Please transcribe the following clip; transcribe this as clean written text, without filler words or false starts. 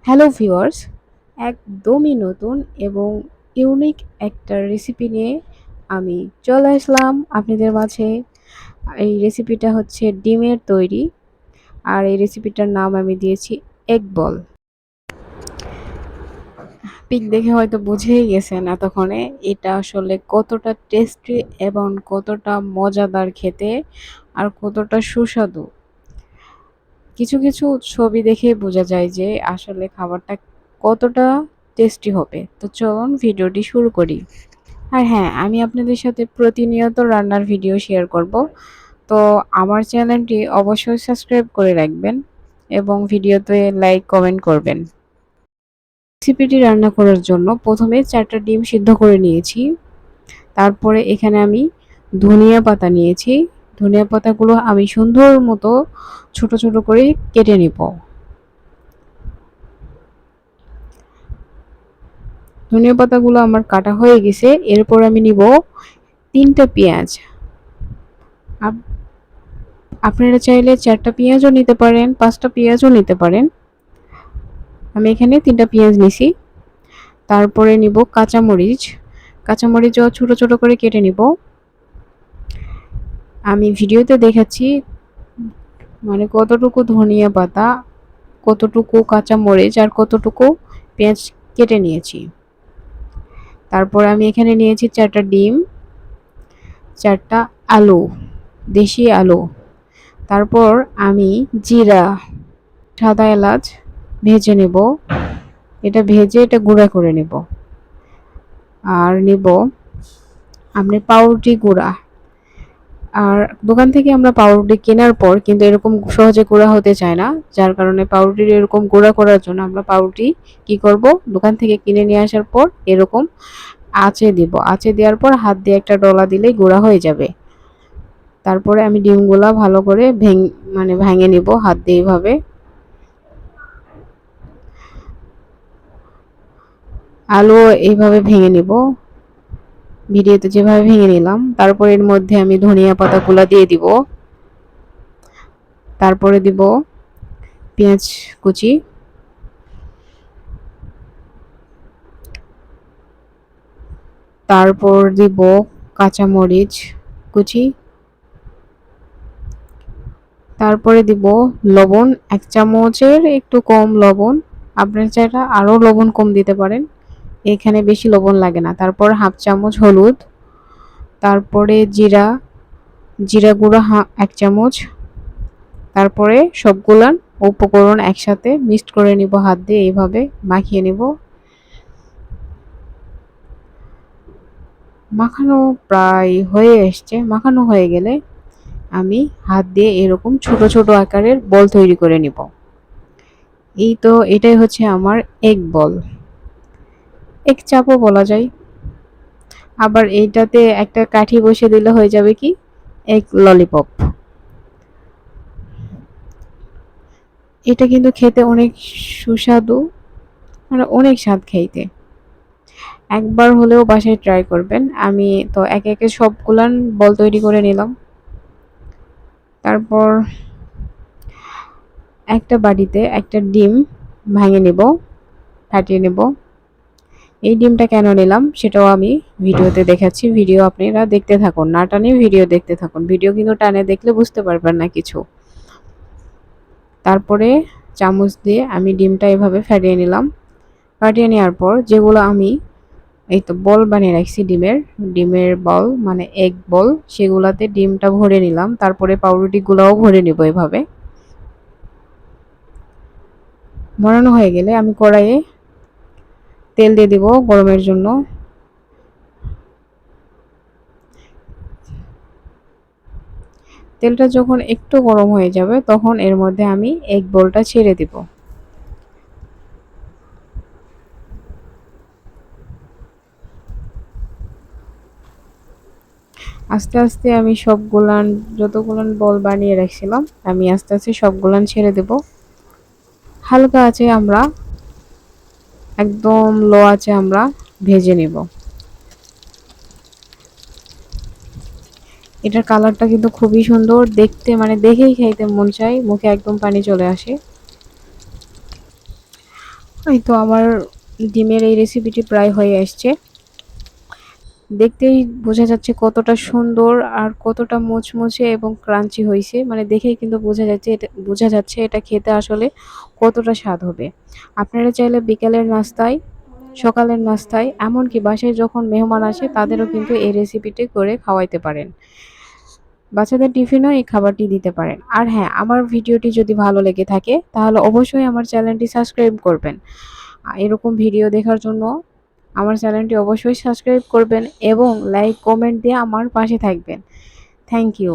Hello viewers, একদমই নতুন এবং ইউনিক একটা রেসিপি নিয়ে আমি চলে আসলাম আপনাদের মাঝে। এই রেসিপিটা হচ্ছে ডিমের তৈরি, আর এই রেসিপিটার নাম আমি দিয়েছি এগ বল। পিক দেখে হয়তো বুঝেই গেছেন এতক্ষণে এটা আসলে কতটা টেস্টি এবং কতটা মজাদার খেতে আর কতটা সুস্বাদু। কিছু কিছু ছবি দেখে বোঝা যায় যে আসলে খাবারটা কতটা টেস্টি হবে। তো চলুন ভিডিওটি শুরু করি। আর হ্যাঁ, আমি আপনাদের সাথে প্রতিনিয়ত রান্নার ভিডিও শেয়ার করব। তো আমার চ্যানেলটি অবশ্যই সাবস্ক্রাইব করে রাখবেন এবং ভিডিওতে লাইক কমেন্ট করবেন। রেসিপিটি রান্না করার জন্য প্রথমে 4টা ডিম সিদ্ধ করে নিয়েছি। তারপরে এখানে আমি ধনিয়া পাতা নিয়েছি। ধনিয়া পাতাগুলো আমি সুন্দর মতো ছোট ছোট করে কেটে নিব। ধনিয়া পাতাগুলো আমার কাটা হয়ে গেছে। এরপর আমি নিব 3টা পেঁয়াজ। আপনারা চাইলে 4টা পেঁয়াজও নিতে পারেন, 5টা পেঁয়াজও নিতে পারেন। আমি এখানে 3টা পেঁয়াজ নিছি। তারপরে নিব কাঁচামরিচ। কাঁচামরিচও ছোট ছোট করে কেটে নিব। আমি ভিডিওতে দেখাচ্ছি মানে কতটুকু ধনিয়া পাতা, কতটুকু কাঁচামরিচ আর কতটুকু পেঁয়াজ কেটে নিয়েছি। তারপর আমি এখানে নিয়েছি 4টা ডিম, 4টা আলু, দেশি আলু। তারপর আমি জিরা, সাদা এলাচ ভেজে নেব। এটা ভেজে এটা গুঁড়া করে নেব। আর নেব আপনি পাউরুটি গুঁড়া। আর দোকান থেকে আমরা পাউরুটি কেনার পর কিন্তু এরকম সহজে গুঁড়া হতে চায় না, যার কারণে পাউরুটির এরকম গুঁড়া করার জন্য আমরা পাউরুটি কি করব, দোকান থেকে কিনে নিয়ে আসার পর এরকম আঁচে দিব। আঁচে দেওয়ার পর হাত দিয়ে একটা ডলা দিলেই গুঁড়া হয়ে যাবে। তারপরে আমি ডিমগুলা ভালো করে ভেঙে নিব হাত দিয়ে এইভাবে। আলু এইভাবে ভেঙে নিব, ভিডিওতে যেভাবে ভেঙে নিলাম। তারপর এর মধ্যে আমি ধনিয়া পাতাগুলা দিয়ে দিব। তারপরে দিব পেঁয়াজ কুচি। তারপর দিব কাঁচামরিচ কুচি। তারপরে দিব লবণ, 1 চামচের একটু কম লবণ। আপনার চাইলে আরও লবণ কম দিতে পারেন, এখানে বেশি লবণ লাগে না। তারপর 1/2 চামচ হলুদ। তারপরে জিরা, জিরা গুঁড়া 1 চামচ। তারপরে সবগুলান উপকরণ একসাথে মিক্সড করে নিব, হাত দিয়ে এইভাবে মাখিয়ে নিব। মাখানো প্রায় হয়ে এসছে। মাখানো হয়ে গেলে আমি হাত দিয়ে এরকম ছোট ছোট আকারের বল তৈরি করে নিব। এই তো এটাই হচ্ছে আমার এগ বল, এগ চাপও বলা যায়। আবার এইটাতে একটা কাঠি বসিয়ে দিলে হয়ে যাবে কি এগ ললিপপ। এটা কিন্তু খেতে অনেক সুস্বাদু, মানে অনেক স্বাদ খাইতে। একবার হলেও বাসায় ট্রাই করবেন। আমি তো একে একে সবগুলান বল তৈরি করে নিলাম। তারপর একটা বাটিতে একটা ডিম ভেঙে নেব, ফাটিয়ে নেব। এই ডিমটা কেন নিলাম সেটাও আমি ভিডিওতে দেখাচ্ছি। ভিডিও আপনারা দেখতে থাকুন, না টানে ভিডিও দেখতে থাকুন। ভিডিও কিন্তু টানে দেখলে বুঝতে পারবেন না কিছু। তারপরে চামচ দিয়ে আমি ডিমটা এভাবে ফাটিয়ে নিলাম। ফাটিয়ে নেওয়ার পর যেগুলো আমি এই তো বল বানিয়ে রাখছি, ডিমের ডিমের বল মানে এগ বল, সেগুলাতে ডিমটা ভরে নিলাম। তারপরে পাউরুটি গুলাও ভরে নিব এভাবে। ভরানো হয়ে গেলে আমি কড়াইয়ে তেল দিয়ে দিব গরমের জন্য। তেলটা যখন একটু গরম হয়ে যাবে তখন এর মধ্যে আমি এগ বলটা ছেড়ে দিব। আস্তে আস্তে আমি সবগুলান যতগুলান বল বানিয়ে রাখছিলাম আমি আস্তে আস্তে সবগুলান ছেড়ে দেব। হালকা আছে আমরা একদম লো আছে আমরা ভেজে নেব। এটার কালারটা কিন্তু খুবই সুন্দর দেখতে, মানে দেখেই খাইতে মন চায়, মুখে একদম পানি চলে আসে। এই তো আমার ডিমের এই রেসিপিটি প্রায় হয়ে আসছে। দেখতেই বোঝা যাচ্ছে কতটা সুন্দর আর কতটা মুচমুচে এবং ক্রাঞ্চি হয়েছে, মানে দেখেই কিন্তু বোঝা যাচ্ছে এটা খেতে আসলে কতটা স্বাদ হবে। আপনারা চাইলে বিকেলের নাস্তায়, সকালের নাস্তায়, এমনকি বাসায় যখন মেহমান আসে তাদেরও কিন্তু এই রেসিপিটি করে খাওয়াইতে পারেন। বাচ্চাদের টিফিনেও এই খাবারটি দিতে পারেন। আর হ্যাঁ, আমার ভিডিওটি যদি ভালো লেগে থাকে তাহলে অবশ্যই আমার চ্যানেলটি সাবস্ক্রাইব করবেন। এরকম ভিডিও দেখার জন্য আমার চ্যানেলটি অবশ্যই সাবস্ক্রাইব করবেন এবং লাইক কমেন্ট দিয়ে আমার পাশে থাকবেন। Thank you.